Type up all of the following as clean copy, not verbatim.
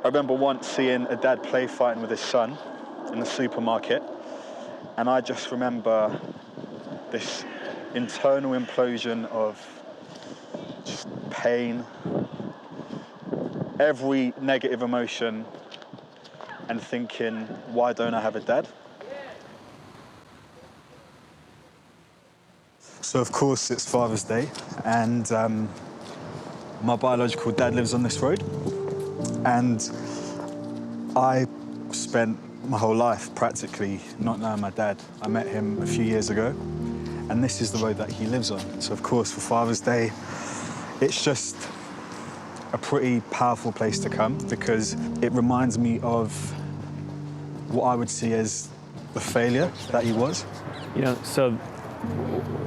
I remember once seeing a dad play fighting with his son in the supermarket, and I just remember this internal implosion of just pain, every negative emotion, and thinking, why don't I have a dad? So of course it's Father's Day, and my biological dad lives on this road, and I spent my whole life practically not knowing my dad. I met him a few years ago, and this is the road that he lives on. So of course for Father's Day, it's just a pretty powerful place to come because it reminds me of what I would see as the failure that he was. You know, so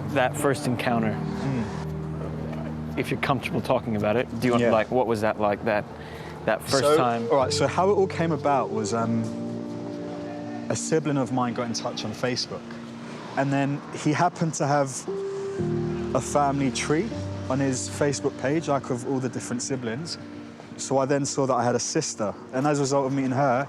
that first encounter, if you're comfortable talking about it, do you want to, like, what was that like, that first time? All right, so how it all came about was a sibling of mine got in touch on Facebook, and then he happened to have a family tree on his Facebook page, like of all the different siblings. So I then saw that I had a sister, and as a result of meeting her,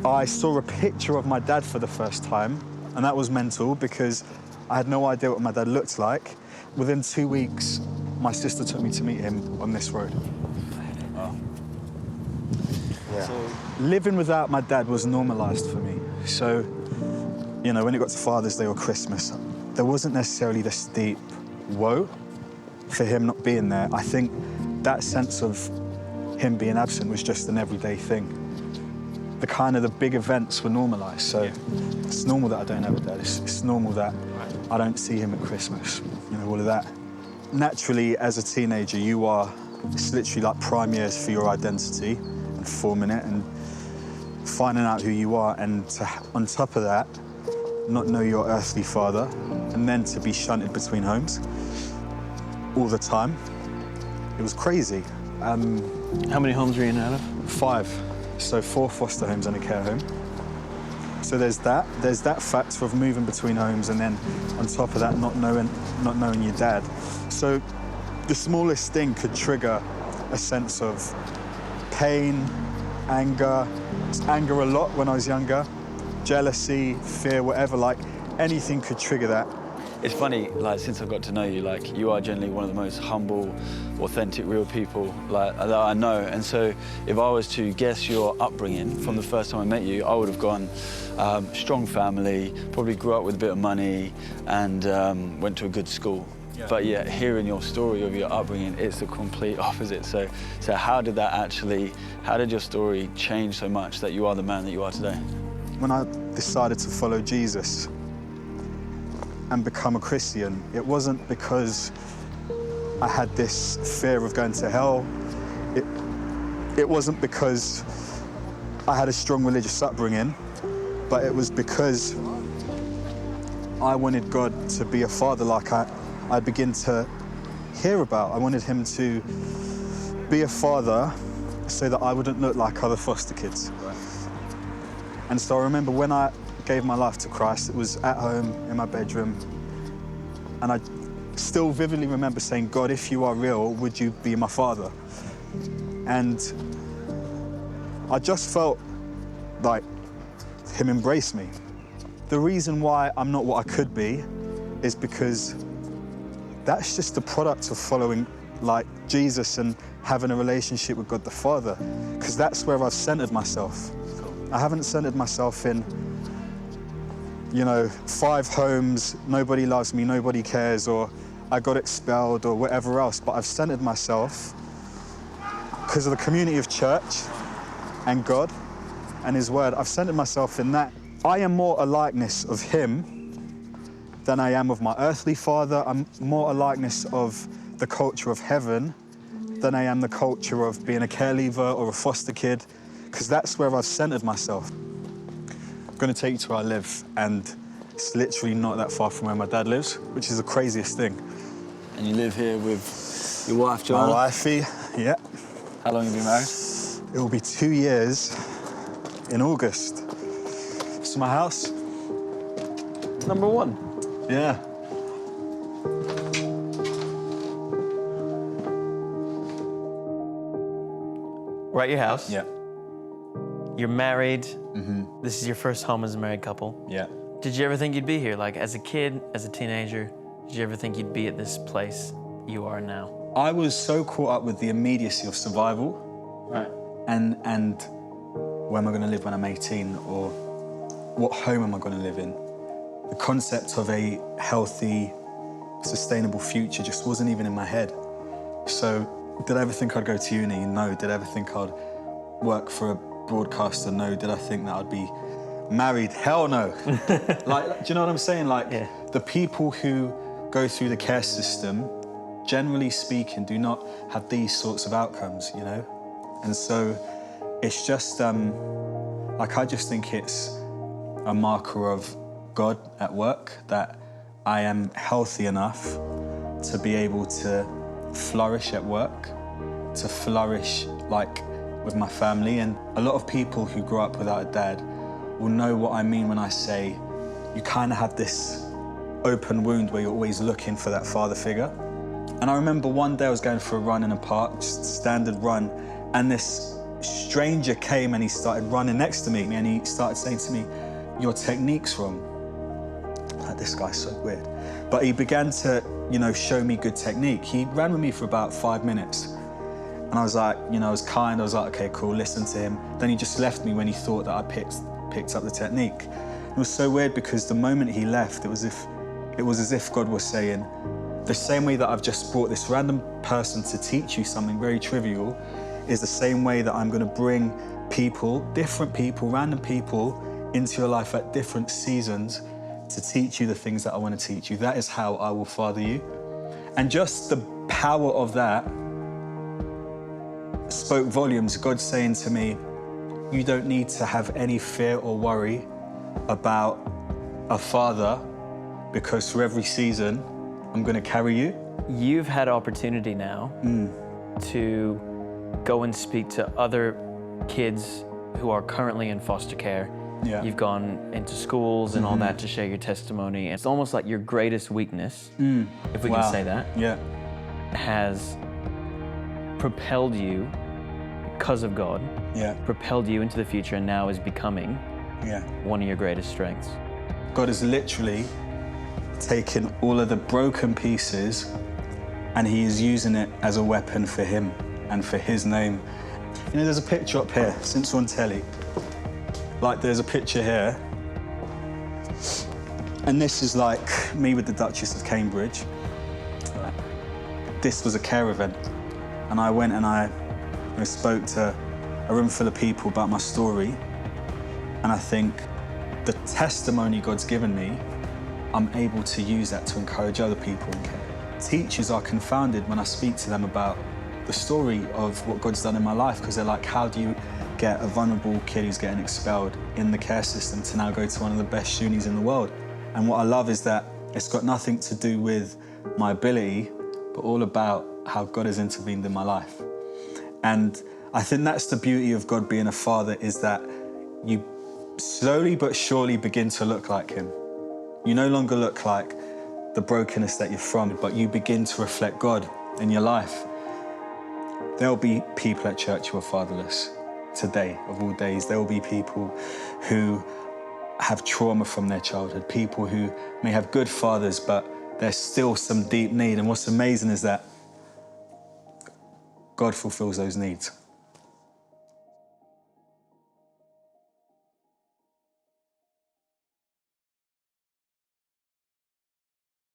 I saw a picture of my dad for the first time, and that was mental because I had no idea what my dad looked like. Within 2 weeks, my sister took me to meet him on this road. Oh. Yeah. So living without my dad was normalized for me. So, you know, when it got to Father's Day or Christmas, there wasn't necessarily this deep woe for him not being there. I think that sense of him being absent was just an everyday thing. The big events were normalized, so it's normal that I don't have a dad. It's normal that I don't see him at Christmas, you know, all of that. Naturally, as a teenager, it's literally like prime years for your identity and forming it and finding out who you are, and on top of that, not know your earthly father, and then to be shunted between homes all the time. It was crazy. How many homes were you in out of? 5. So 4 foster homes and a care home. So there's that factor of moving between homes, and then on top of that, not knowing your dad. So the smallest thing could trigger a sense of pain, anger a lot when I was younger, jealousy, fear, whatever, like anything could trigger that. It's funny, like, since I've got to know you, like, you are generally one of the most humble, authentic, real people, like, that I know. And so if I was to guess your upbringing from the first time I met you, I would have gone strong family, probably grew up with a bit of money, and went to a good school. Yeah. But yet, hearing your story of your upbringing, it's the complete opposite. So how did your story change so much that you are the man that you are today? When I decided to follow Jesus and become a Christian, it wasn't because I had this fear of going to hell. It wasn't because I had a strong religious upbringing, but it was because I wanted God to be a father like I begin to hear about. I wanted him to be a father so that I wouldn't look like other foster kids. And so I remember when I gave my life to Christ, it was at home in my bedroom, and I still vividly remember saying, God, if you are real, would you be my father? And I just felt like him embrace me. The reason why I'm not what I could be is because that's just the product of following like Jesus and having a relationship with God the Father, because that's where I've centered myself. I haven't centered myself in, you know, 5 homes, nobody loves me, nobody cares, or I got expelled or whatever else, but I've centered myself because of the community of church and God and his word. I've centered myself in that. I am more a likeness of him than I am of my earthly father. I'm more a likeness of the culture of heaven than I am the culture of being a care leaver or a foster kid, because that's where I've centered myself. I'm going to take you to where I live, and it's literally not that far from where my dad lives, which is the craziest thing. And you live here with your wife, Joanna? My wifey, yeah. How long have you been married? It will be 2 years in August. It's my house. Number 1? Yeah. We're at your house. Yeah. You're married. This is your first home as a married couple. Yeah. Did you ever think you'd be here? Like as a kid, as a teenager, did you ever think you'd be at this place you are now? I was so caught up with the immediacy of survival. Right. And where am I going to live when I'm 18, or what home am I going to live in? The concept of a healthy, sustainable future just wasn't even in my head. So did I ever think I'd go to uni? No. Did I ever think I'd work for a broadcaster? No. Did I think that I'd be married? Hell no. Like, do you know what I'm saying? Like, the people who go through the care system, generally speaking, do not have these sorts of outcomes, you know? And so it's just, like, I just think it's a marker of God at work that I am healthy enough to be able to flourish at work, to flourish, like, with my family. And a lot of people who grew up without a dad will know what I mean when I say you kind of have this open wound where you're always looking for that father figure. And I remember one day I was going for a run in a park, just a standard run, and this stranger came and he started running next to me, and he started saying to me, "Your technique's wrong." Like, this guy's so weird. But he began to, you know, show me good technique. He ran with me for about 5 minutes. And I was like, you know, I was kind. I was like, okay, cool, listen to him. Then he just left me when he thought that I picked up the technique. It was so weird because the moment he left, it was as if God was saying, the same way that I've just brought this random person to teach you something very trivial is the same way that I'm going to bring people, different people, random people into your life at different seasons to teach you the things that I want to teach you. That is how I will father you. And just the power of that spoke volumes. God saying to me, you don't need to have any fear or worry about a father, because for every season, I'm going to carry you. You've had opportunity now to go and speak to other kids who are currently in foster care. Yeah. You've gone into schools and all that to share your testimony. It's almost like your greatest weakness, if we can say that, has propelled you, because of God, propelled you into the future and now is becoming one of your greatest strengths. God has literally taken all of the broken pieces and he is using it as a weapon for him and for his name. You know, there's a picture up here, since we're on telly. Like, there's a picture here. And this is like me with the Duchess of Cambridge. This was a care event. And I went and I spoke to a room full of people about my story. And I think the testimony God's given me, I'm able to use that to encourage other people in care. Teachers are confounded when I speak to them about the story of what God's done in my life, because they're like, how do you get a vulnerable kid who's getting expelled in the care system to now go to one of the best unis in the world? And what I love is that it's got nothing to do with my ability, but all about how God has intervened in my life. And I think that's the beauty of God being a father, is that you slowly but surely begin to look like him. You no longer look like the brokenness that you're from, but you begin to reflect God in your life. There'll be people at church who are fatherless today, of all days. There will be people who have trauma from their childhood, people who may have good fathers, but there's still some deep need. And what's amazing is that God fulfills those needs.